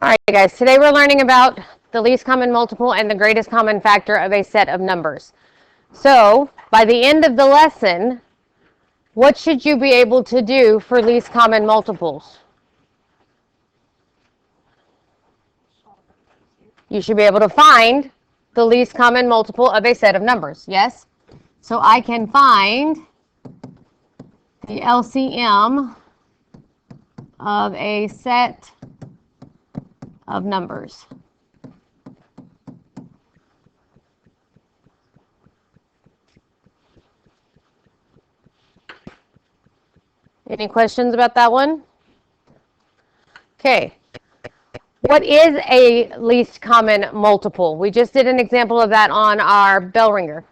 All right, guys, today we're learning about the least common multiple and the greatest common factor of a set of numbers. So, by the end of the lesson, what should you be able to do for least common multiples? You should be able to find the least common multiple of a set of numbers, yes? So I can find the LCM of a set of numbers. Any questions about that one? Okay. What is a least common multiple? We just did an example of that on our bell ringer.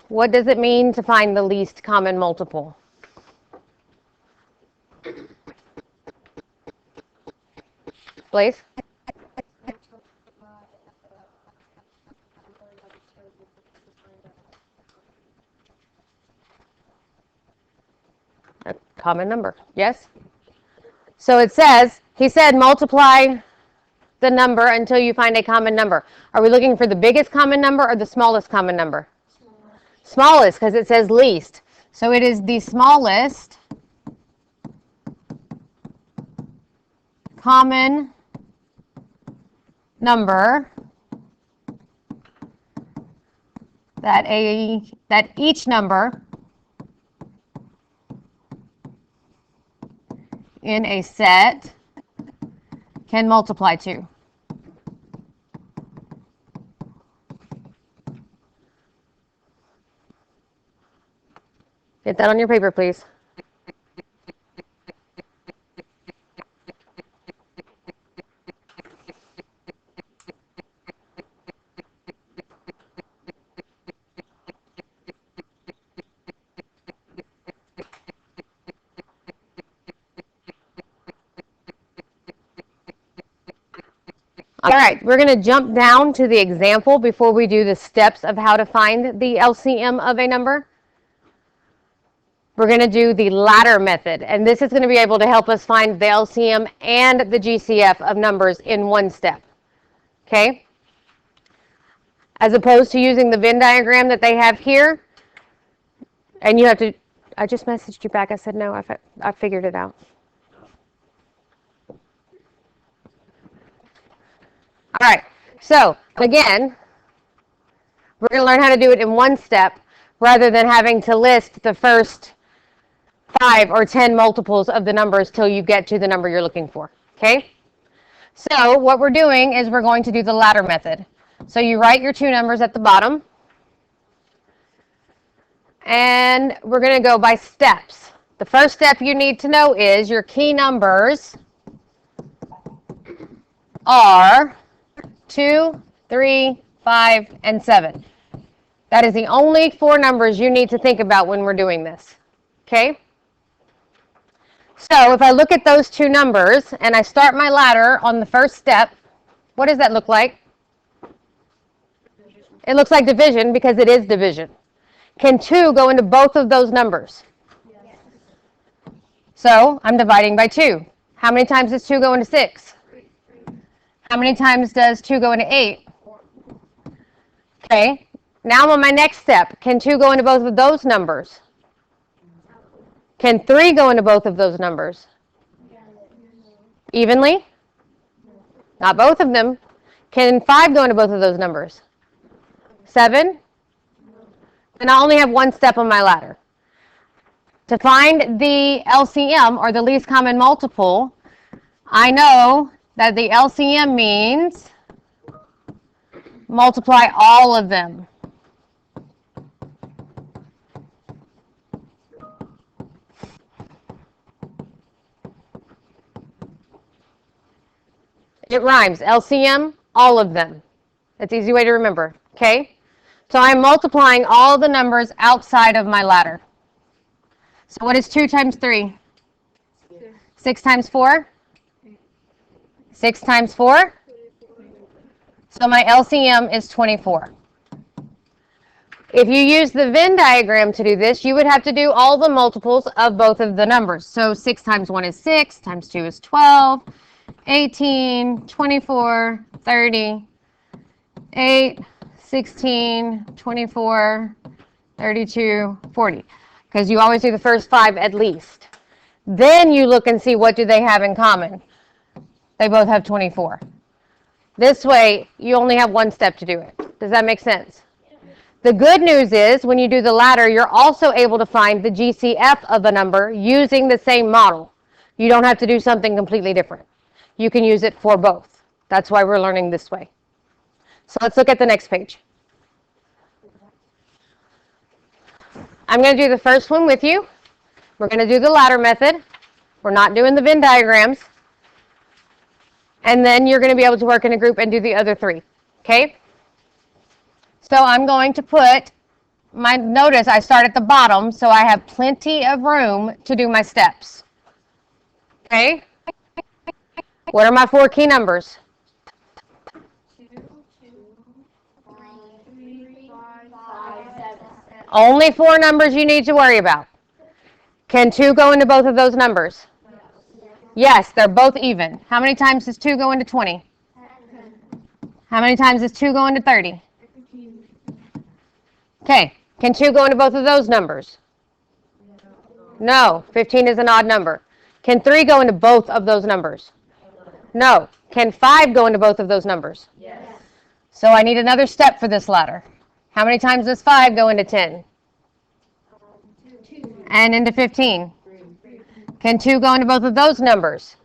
What does it mean to find the least common multiple? Blaze? A common number, yes? So it says, he said multiply the number until you find a common number. Are we looking for the biggest common number or the smallest common number? Smallest, because it says least. So it is the smallest common number that each number in a set can multiply to. Get that on your paper, please. All right, we're going to jump down to the example before we do the steps of how to find the LCM of a number. We're going to do the ladder method, and this is going to be able to help us find the LCM and the GCF of numbers in one step. Okay? As opposed to using the Venn diagram that they have here, and you have to, I just messaged you back. I said, no, I figured it out. All right, so again, we're going to learn how to do it in one step rather than having to list the first 5 or 10 multiples of the numbers till you get to the number you're looking for. Okay? So what we're doing is we're going to do the ladder method. So you write your two numbers at the bottom, and we're going to go by steps. The first step you need to know is your key numbers are 2, 3, 5, and 7. That is the only 4 numbers you need to think about when we're doing this. Okay? So if I look at those two numbers and I start my ladder on the first step, what does that look like? It looks like division because it is division. Can 2 go into both of those numbers? Yes. So I'm dividing by 2. How many times does 2 go into 6? 3. How many times does 2 go into 8? 4. Okay. Now I'm on my next step. Can 2 go into both of those numbers? Can 3 go into both of those numbers? Evenly? Not both of them. Can 5 go into both of those numbers? 7? And I only have one step on my ladder. To find the LCM, or the least common multiple, I know that the LCM means multiply all of them. It rhymes. LCM, all of them. That's an easy way to remember. Okay? So I'm multiplying all the numbers outside of my ladder. So what is 2 times 3? 6 times 4? 6 times 4? So my LCM is 24. If you use the Venn diagram to do this, you would have to do all the multiples of both of the numbers. So 6 times 1 is 6, times 2 is 12. 18, 24, 30, 8, 16, 24, 32, 40. Because you always do the first 5 at least. Then you look and see what do they have in common. They both have 24. This way, you only have one step to do it. Does that make sense? The good news is when you do the ladder, you're also able to find the GCF of a number using the same model. You don't have to do something completely different. You can use it for both. That's why we're learning this way. So let's look at the next page. I'm going to do the first one with you. We're going to do the ladder method. We're not doing the Venn diagrams. And then you're going to be able to work in a group and do the other 3. Okay? So I'm going to put my, notice I start at the bottom, so I have plenty of room to do my steps. Okay? What are my 4 key numbers? 2, 3, 5, 7. Only 4 numbers you need to worry about. Can 2 go into both of those numbers? Yes, they're both even. How many times does 2 go into 20? How many times does 2 go into 30? Okay, can 2 go into both of those numbers? No, 15 is an odd number. Can 3 go into both of those numbers? No. Can 5 go into both of those numbers? Yes. So I need another step for this ladder. How many times does 5 go into 10? 2. And into 15? Can 2 go into both of those numbers?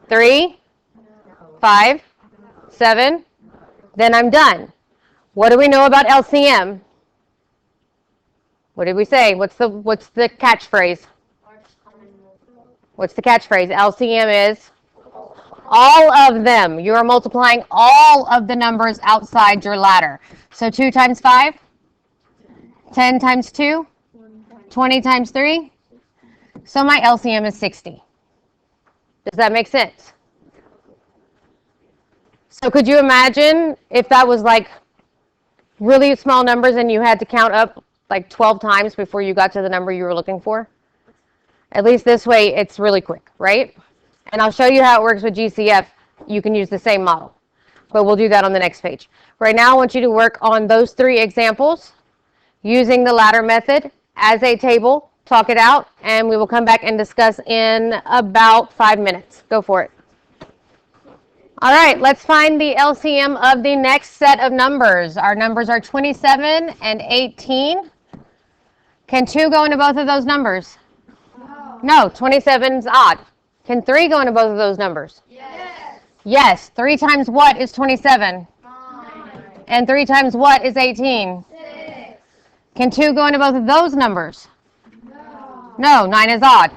3? 5? 7? Then I'm done. What do we know about LCM? What did we say? What's the catchphrase? What's the catchphrase? LCM is all of them. You are multiplying all of the numbers outside your ladder. So 2 times 5? 10 times 2? 20 times 3? So my LCM is 60. Does that make sense? So could you imagine if that was like really small numbers and you had to count up like 12 times before you got to the number you were looking for? At least this way it's really quick, right? And I'll show you how it works with GCF. You can use the same model, but we'll do that on the next page. Right now I want you to work on those 3 examples using the ladder method as a table. Talk it out, and we will come back and discuss in about 5 minutes. Go for it. All right, let's find the LCM of the next set of numbers. Our numbers are 27 and 18. Can 2 go into both of those numbers? No, 27 is odd. Can 3 go into both of those numbers? Yes. Yes. 3 times what is 27? 9. And 3 times what is 18? 6. Can 2 go into both of those numbers? No. No, 9 is odd.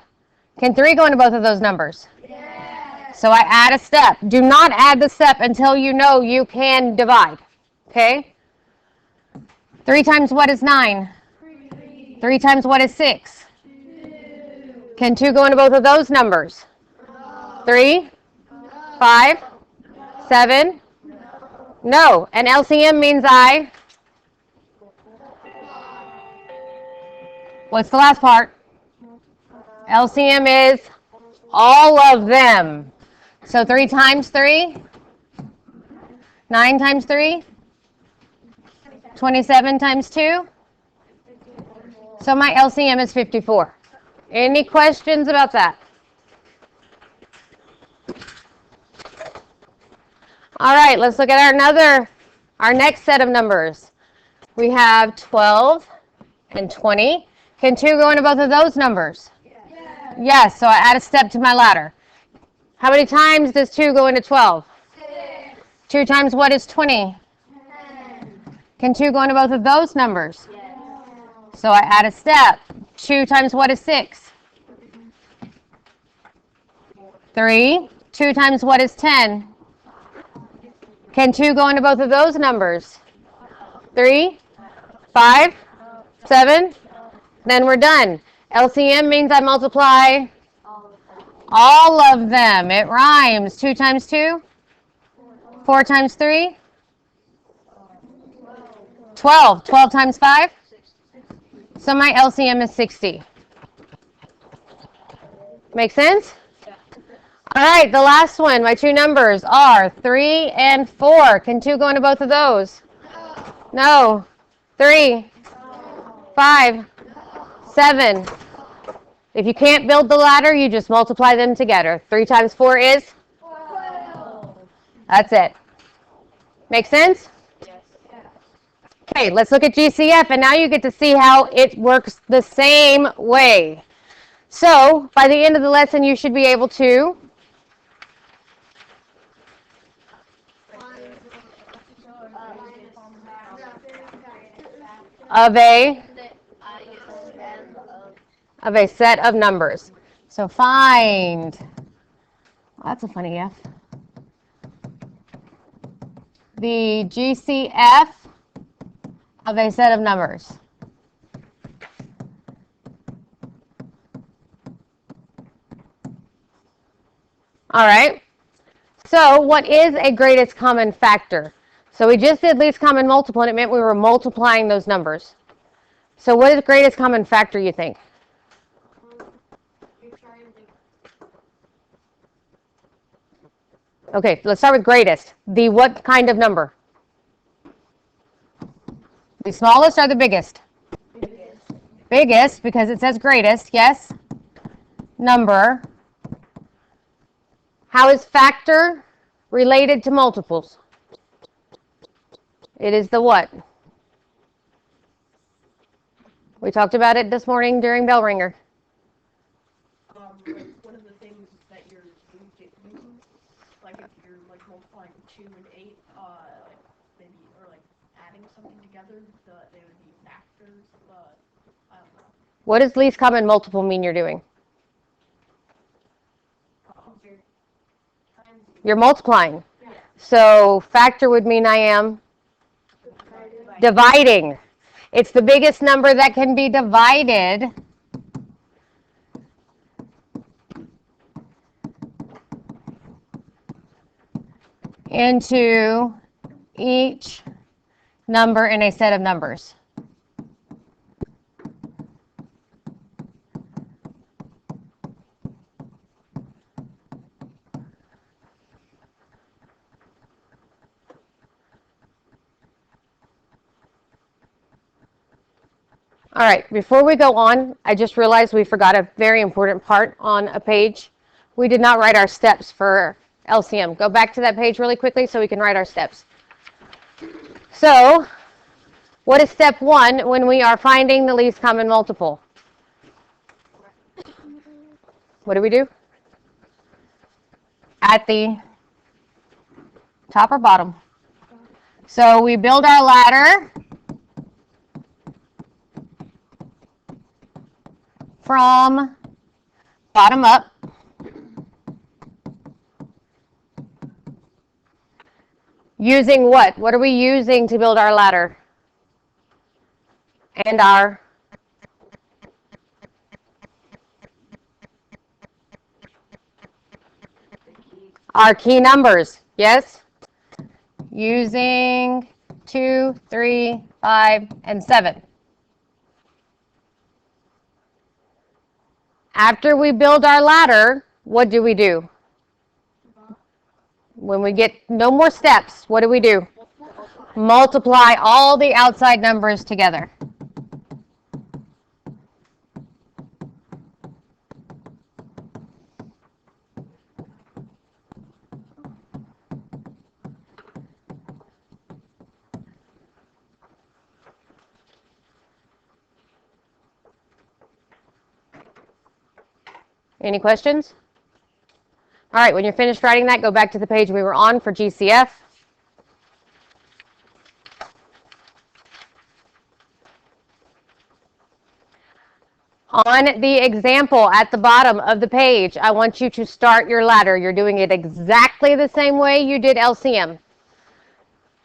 Can 3 go into both of those numbers? Yes. So I add a step. Do not add the step until you know you can divide. Okay? 3 times what is 9? 3. 3 times what is 6? 2. Can 2 go into both of those numbers? No. 3? No. 5? 7? No. And LCM means I? What's the last part? LCM is all of them. So 3 times 3? 9 times 3? 27 times 2? So my LCM is 54. Any questions about that? All right, let's look at our next set of numbers. We have 12 and 20. Can 2 go into both of those numbers? Yes. Yes, so I add a step to my ladder. How many times does 2 go into 12? 6. 2 times what is 20? 10. Can 2 go into both of those numbers? Yes. So I add a step. 2 times what is 6? 3. 2 times what is 10? Can 2 go into both of those numbers? 3, 5, 7? Then we're done. LCM means I multiply all of them. It rhymes. 2 times 2? 4 times 3? 12. 12 times 5? So my LCM is 60. Make sense? All right, the last one. My two numbers are 3 and 4. Can 2 go into both of those? No. 3, 5, 7. If you can't build the ladder, you just multiply them together. 3 times 4 is? 12. That's it. Make sense? Okay, let's look at GCF, and now you get to see how it works the same way. So, by the end of the lesson, you should be able to of a set of numbers. So find, that's a funny F, the GCF of a set of numbers. All right. So what is a greatest common factor? So we just did least common multiple, and it meant we were multiplying those numbers. So what is greatest common factor, you think? Okay, let's start with greatest. The what kind of number? The smallest or the biggest? Biggest, because it says greatest, yes. Number. How is factor related to multiples? It is the what? We talked about it this morning during bell ringer. Like one of the things that you're using, like if you're like multiplying 2 and 8, like maybe or like adding something together, they would be factors, but I don't know. What does least common multiple mean you're doing? You're multiplying. So factor would mean I am dividing. It's the biggest number that can be divided into each number in a set of numbers. All right, before we go on, I just realized we forgot a very important part on a page. We did not write our steps for LCM. Go back to that page really quickly so we can write our steps. So, what is step 1 when we are finding the least common multiple? What do? At the top or bottom? So we build our ladder from bottom up. Using what? What are we using to build our ladder? And our key numbers, yes? Using 2, 3, 5, and 7. After we build our ladder, what do we do? When we get no more steps, what do? Multiply all the outside numbers together. Any questions? All right, when you're finished writing that, go back to the page we were on for GCF. On the example at the bottom of the page, I want you to start your ladder. You're doing it exactly the same way you did LCM.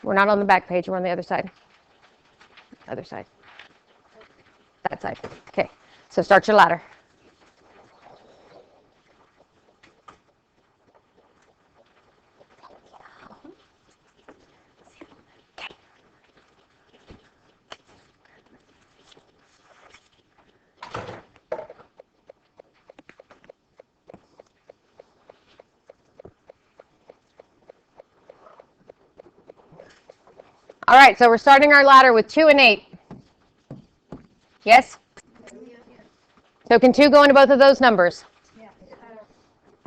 We're not on the back page, we're on the other side. Other side. That side. Okay, so start your ladder. All right, so we're starting our ladder with 2 and 8. Yes? So can 2 go into both of those numbers?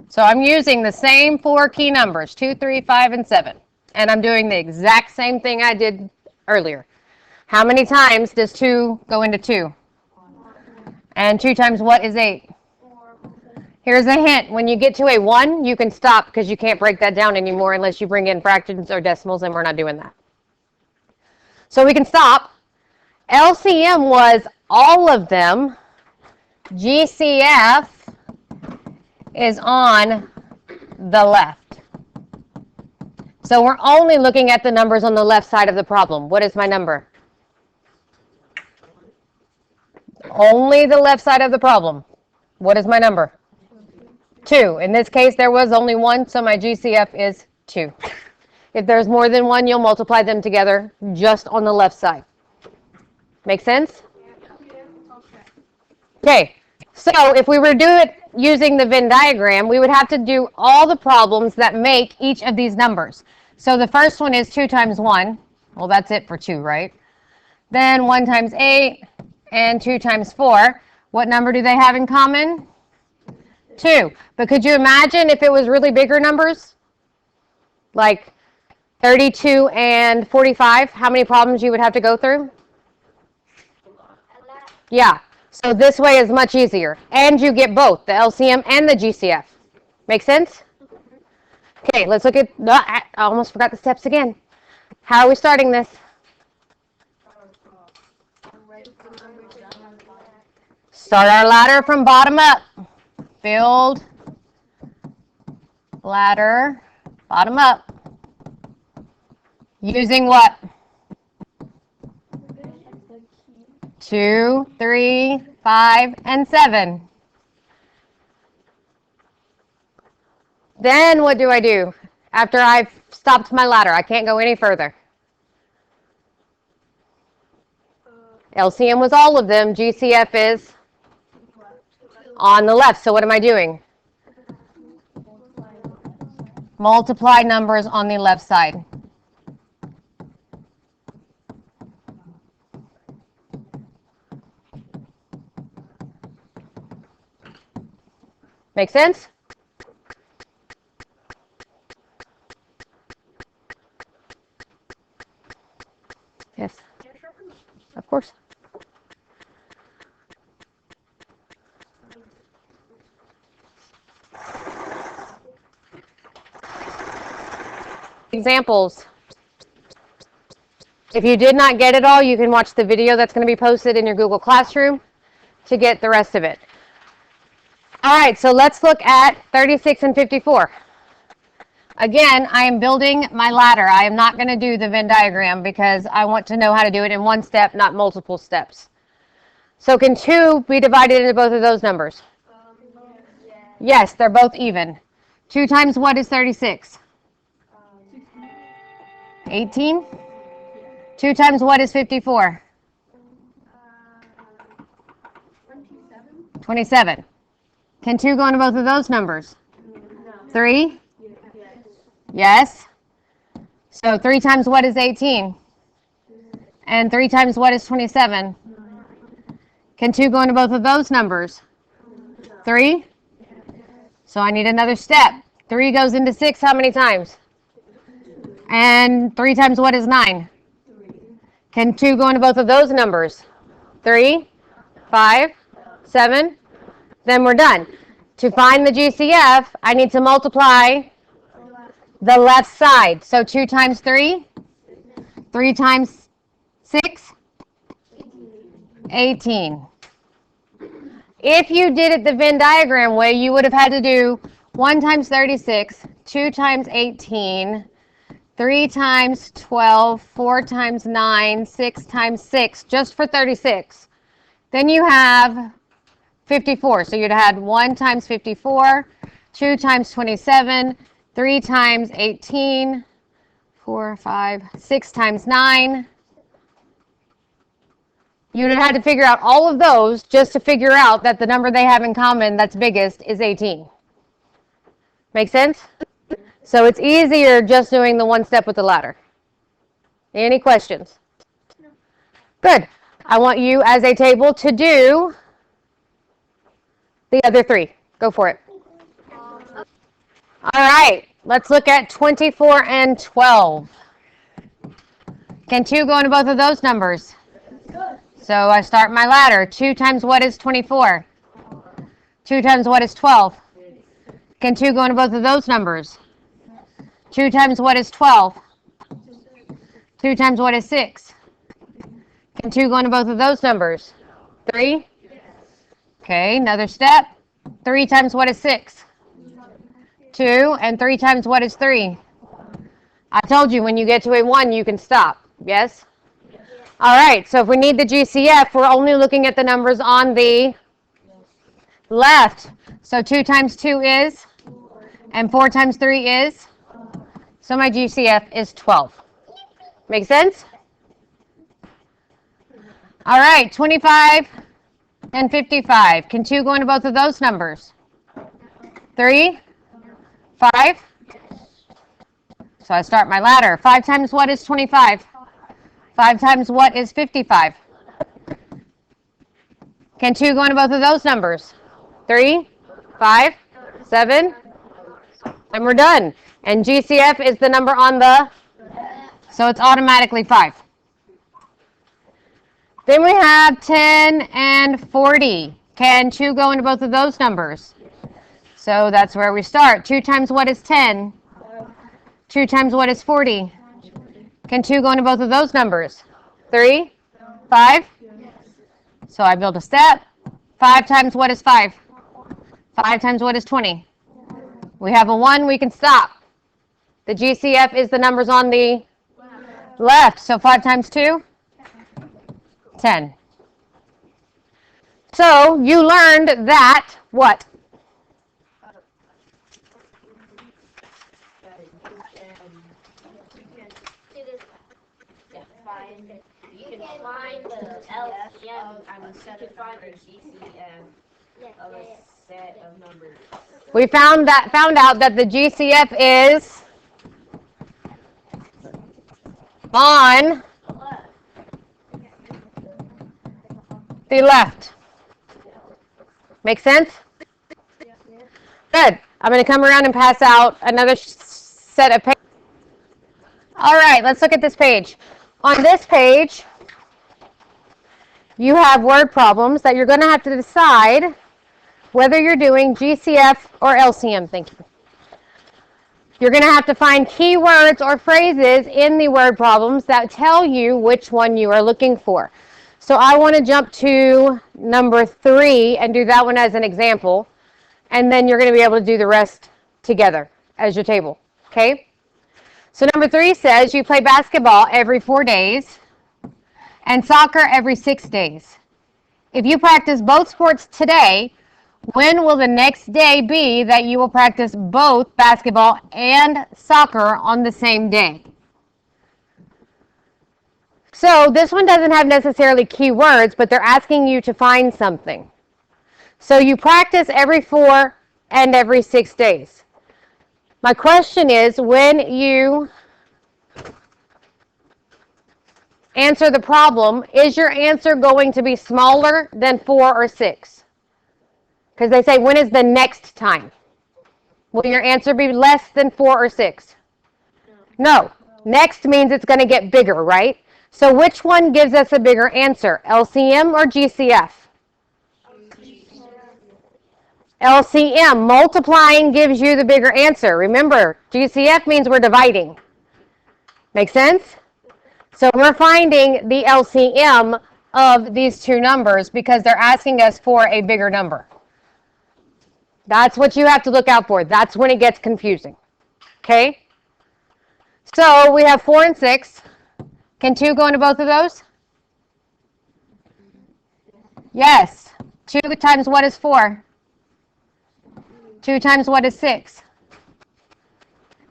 So I'm using the same 4 key numbers, 2, 3, 5, and 7. And I'm doing the exact same thing I did earlier. How many times does 2 go into 2? And 2 times what is 8? Here's a hint. When you get to a 1, you can stop because you can't break that down anymore unless you bring in fractions or decimals, and we're not doing that. So we can stop. LCM was all of them. GCF is on the left. So we're only looking at the numbers on the left side of the problem. What is my number? Only the left side of the problem. What is my number? 2. In this case, there was only 1, so my GCF is 2. If there's more than 1, you'll multiply them together just on the left side. Make sense? Okay, so if we were to do it using the Venn diagram, we would have to do all the problems that make each of these numbers. So the first one is 2 times 1. Well, that's it for 2, right? Then 1 times 8 and 2 times 4. What number do they have in common? 2. But could you imagine if it was really bigger numbers? Like 32 and 45, how many problems you would have to go through? Yeah. So this way is much easier. And you get both, the LCM and the GCF. Make sense? Okay, let's look at, I almost forgot the steps again. How are we starting this? Start our ladder from bottom up. Build ladder bottom up. Using what? 2, 3, 5, and 7. Then what do I do? After I've stopped my ladder, I can't go any further. LCM was all of them. GCF is on the left. So what am I doing? Multiply numbers on the left side. Make sense? Yes. Of course. Examples. If you did not get it all, you can watch the video that's going to be posted in your Google Classroom to get the rest of it. All right, so let's look at 36 and 54. Again, I am building my ladder. I am not going to do the Venn diagram because I want to know how to do it in one step, not multiple steps. So can 2 be divided into both of those numbers? Yes, they're both even. 2 times what is 36? 18? 2 times what is 54? 27. Can 2 go into both of those numbers? 3? Yes. So 3 times what is 18? And 3 times what is 27? Can 2 go into both of those numbers? 3? So I need another step. 3 goes into 6 how many times? And 3 times what is 9? Can 2 go into both of those numbers? 3, 5, 7. Then we're done. To find the GCF, I need to multiply the left side. So 2 times 3? 3 times 6? 18. If you did it the Venn diagram way, you would have had to do 1 times 36, 2 times 18, 3 times 12, 4 times 9, 6 times 6, just for 36. Then you have 54. So you'd have had 1 times 54, 2 times 27, 3 times 18, 4, 5, 6 times 9. You'd have had to figure out all of those just to figure out that the number they have in common that's biggest is 18. Make sense? So it's easier just doing the one step with the ladder. Any questions? Good. I want you as a table to do the other three. Go for it. All right. Let's look at 24 and 12. Can 2 go into both of those numbers? So I start my ladder. 2 times what is 24? 2 times what is 12? Can 2 go into both of those numbers? 2 times what is 12? 2 times what is 6? Can 2 go into both of those numbers? 3? Okay, another step. 3 times what is 6? 2. And 3 times what is 3? I told you when you get to a 1, you can stop. Yes? All right, so if we need the GCF, we're only looking at the numbers on the left. So 2 times 2 is? And 4 times 3 is? So my GCF is 12. Make sense? All right, 25 and 55. Can 2 go into both of those numbers? 3? 5? So I start my ladder. 5 times what is 25? 5 times what is 55? Can 2 go into both of those numbers? 3? 5? 7? And we're done. And GCF is the number on the, so it's automatically 5. Then we have 10 and 40. Can 2 go into both of those numbers? So that's where we start. 2 times what is 10? 2 times what is 40? Can 2 go into both of those numbers? 3? 5? So I build a step. 5 times what is 5? 5 times what is 20? We have a 1, we can stop. The GCF is the numbers on the left. So 5 times 2? 10. So you learned that what? You can find the LCM. You can find the GCM of a set of numbers. We found out that the GCF is on the left. Make sense? Good. I'm going to come around and pass out another set of pages. All right, let's look at this page. On this page, you have word problems that you're going to have to decide whether you're doing GCF or LCM thinking. You're going to have to find keywords or phrases in the word problems that tell you which one you are looking for. So I want to jump to number 3 and do that one as an example. And then you're going to be able to do the rest together as your table. Okay? So number 3 says you play basketball every 4 days and soccer every 6 days. If you practice both sports today, when will the next day be that you will practice both basketball and soccer on the same day? So this one doesn't have necessarily keywords, but they're asking you to find something. So you practice every 4 and every 6 days. My question is, when you answer the problem, is your answer going to be smaller than 4 or 6? Because they say, when is the next time? Will your answer be less than 4 or 6? No. Next means it's going to get bigger, right? So which one gives us a bigger answer, LCM or GCF? LCM, multiplying gives you the bigger answer. Remember, GCF means we're dividing. Make sense? So we're finding the LCM of these two numbers because they're asking us for a bigger number. That's what you have to look out for. That's when it gets confusing. Okay? So we have 4 and 6. Can 2 go into both of those? Yes. 2 times what is 4? 2 times what is 6?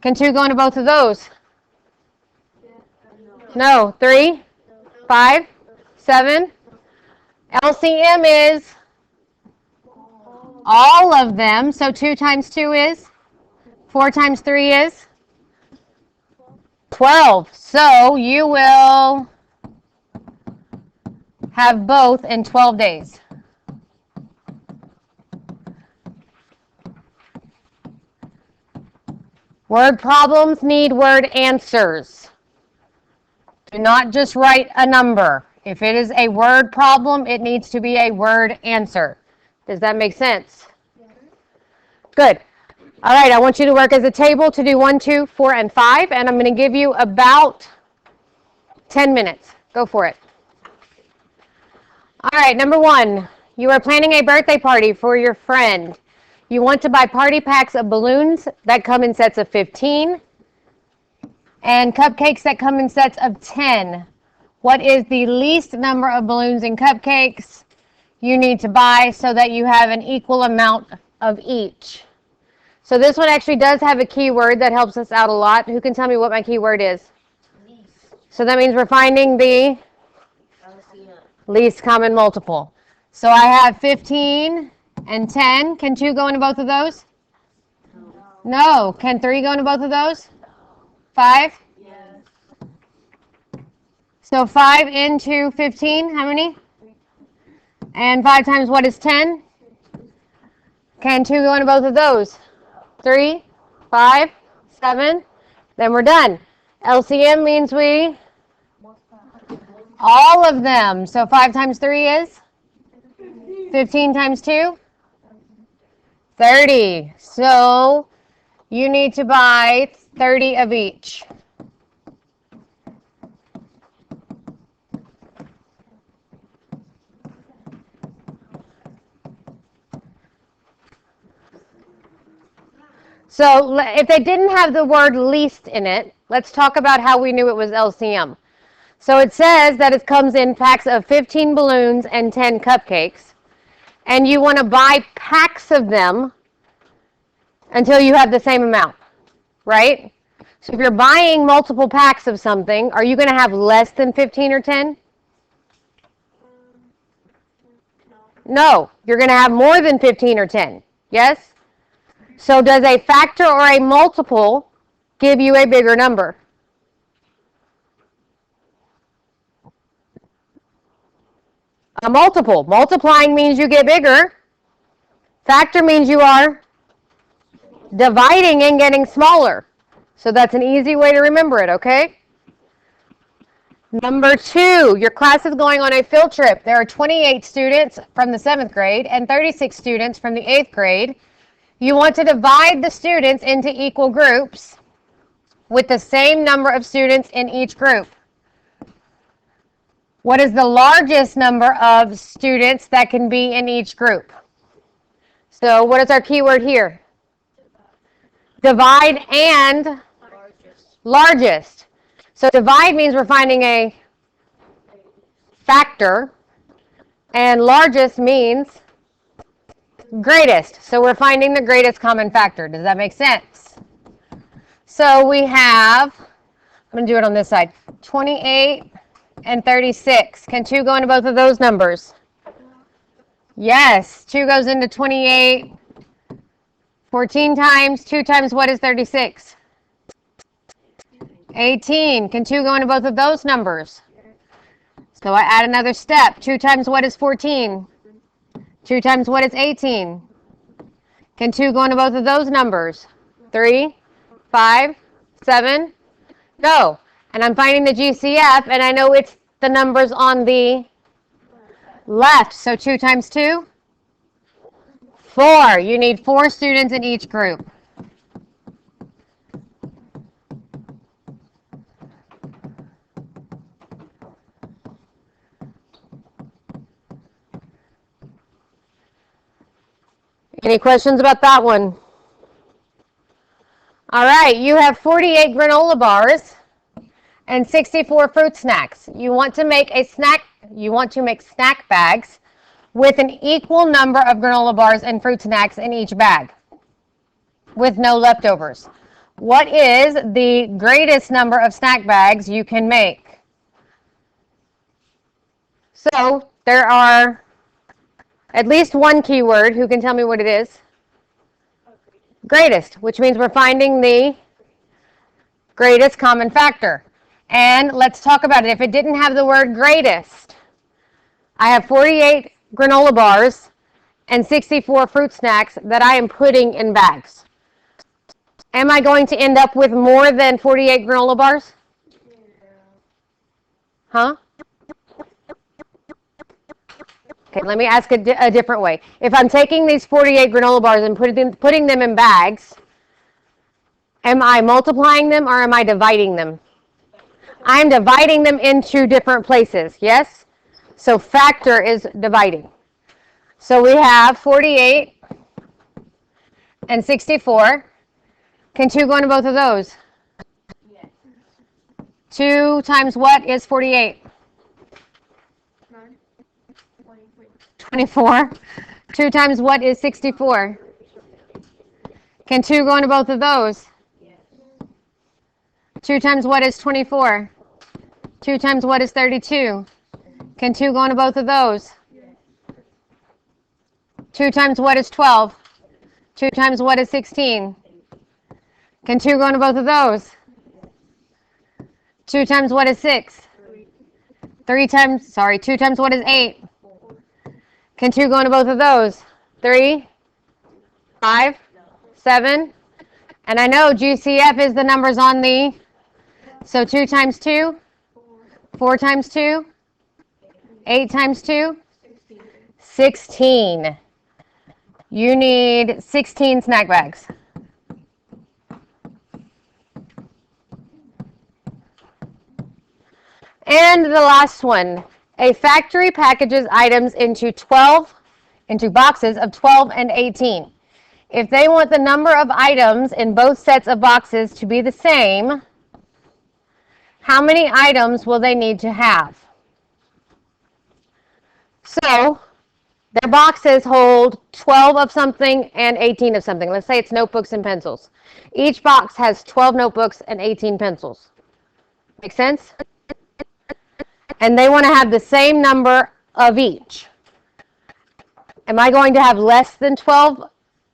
Can 2 go into both of those? No. 3? 5? 7? LCM is all of them. So 2 times 2 is? 4 times 3 is? 12. So you will have both in 12 days. Word problems need word answers. Do not just write a number. If it is a word problem, it needs to be a word answer. Does that make sense? Good. All right, I want you to work as a table to do 1, 2, 4, and 5, and I'm going to give you about 10 minutes. Go for it. All right, number 1, you are planning a birthday party for your friend. You want to buy party packs of balloons that come in sets of 15 and cupcakes that come in sets of 10. What is the least number of balloons and cupcakes you need to buy so that you have an equal amount of each? So this one actually does have a keyword that helps us out a lot. Who can tell me what my keyword is? Least. So that means we're finding the LCM. least common multiple. So I have 15 and 10. Can 2 go into both of those? No. Can 3 go into both of those? 5? Yes. So 5 into 15, how many? And 5 times what is 10? Can 2 go into both of those? 3, 5, 7. Then we're done. LCM means we, all of them. So 5 times 3 is? 15 times 2? 30. So you need to buy 30 of each. So if they didn't have the word least in it, let's talk about how we knew it was LCM. So it says that it comes in packs of 15 balloons and 10 cupcakes. And you want to buy packs of them until you have the same amount, right? So if you're buying multiple packs of something, are you going to have less than 15 or 10? No, you're going to have more than 15 or 10. Yes? So does a factor or a multiple give you a bigger number? A multiple. Multiplying means you get bigger. Factor means you are dividing and getting smaller. So that's an easy way to remember it, okay? Number 2, your class is going on a field trip. There are 28 students from the 7th grade and 36 students from the 8th grade. You want to divide the students into equal groups with the same number of students in each group. What is the largest number of students that can be in each group? So what is our keyword here? Divide and largest. So divide means we're finding a factor, and largest means greatest. So we're finding the greatest common factor. Does that make sense? So we have, I'm going to do it on this side, 28 and 36. Can 2 go into both of those numbers? Yes, 2 goes into 28. 14 times, 2 times what is 36? 18. Can 2 go into both of those numbers? So I add another step. 2 times what is 14? 2 times what is 18? Can 2 go into both of those numbers? 3, 5, 7, go. And I'm finding the GCF, and I know it's the numbers on the left. So 2 times 2? 4. You need 4 students in each group. Any questions about that one? All right, you have 48 granola bars and 64 fruit snacks. You want to make snack bags with an equal number of granola bars and fruit snacks in each bag with no leftovers. What is the greatest number of snack bags you can make? So there are at least one keyword. Who can tell me what it is? Greatest, which means we're finding the Greatest common factor. And let's talk about it. If it didn't have the word greatest, I have 48 granola bars and 64 fruit snacks that I am putting in bags. Am I going to end up with more than 48 granola bars? Huh? Okay, let me ask a different way. If I'm taking these 48 granola bars and putting them in bags, am I multiplying them or am I dividing them? I'm dividing them into different places, yes? So factor is dividing. So we have 48 and 64. Can 2 go into both of those? Yes. 2 times what is 48? 9, 20, wait. 24. 2 times what is 64? Can 2 go into both of those? Yes. 2 times what is 24? 2 times what is 32? Can 2 go into both of those? 2 times what is 12? 2 times what is 16? Can 2 go into both of those? 2 times what is 6? 2 times what is 8? Can 2 go into both of those? 3? 5? 7? And I know GCF is the numbers on the, so 2 times 2? 4 times 2? 8 times 2? 16. You need 16 snack bags. And the last one. A factory packages items into boxes of 12 and 18. If they want the number of items in both sets of boxes to be the same, how many items will they need to have? So, their boxes hold 12 of something and 18 of something. Let's say it's notebooks and pencils. Each box has 12 notebooks and 18 pencils. Make sense? And they want to have the same number of each. Am I going to have less than 12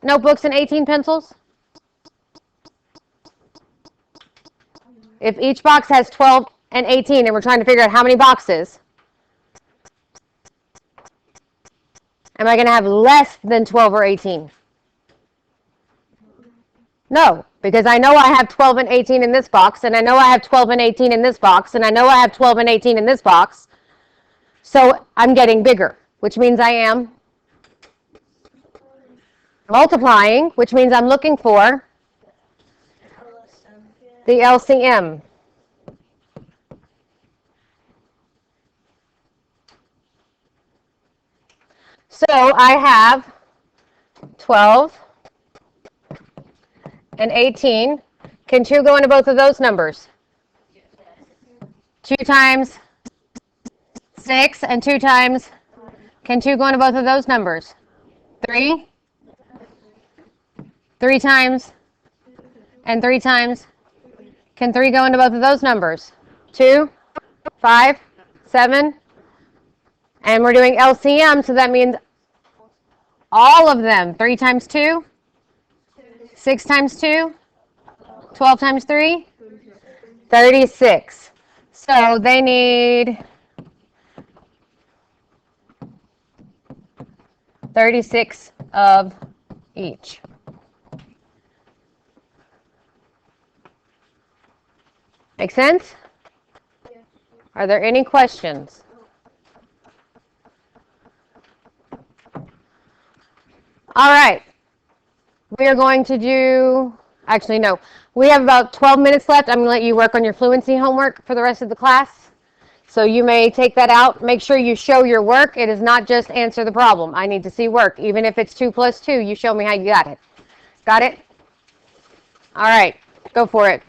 notebooks and 18 pencils? If each box has 12 and 18 and we're trying to figure out how many boxes, am I going to have less than 12 or 18? No, because I know I have 12 and 18 in this box, and I know I have 12 and 18 in this box, and I know I have 12 and 18 in this box. So I'm getting bigger, which means I am multiplying, which means I'm looking for the LCM. So I have 12 and 18. Can 2 go into both of those numbers? 2 times 6 and 2 times, can 2 go into both of those numbers? 3? 3 times and 3 times, can 3 go into both of those numbers? 2, 5, 7, and we're doing LCM, so that means all of them. 3 times 2, 6 times 2, 12 times 3, 36. So they need 36 of each. Make sense? Are there any questions? All right. We are going to do, actually no, we have about 12 minutes left. I'm going to let you work on your fluency homework for the rest of the class. So you may take that out. Make sure you show your work. It is not just answer the problem. I need to see work. Even if it's 2 plus 2, you show me how you got it. Got it? All right. Go for it.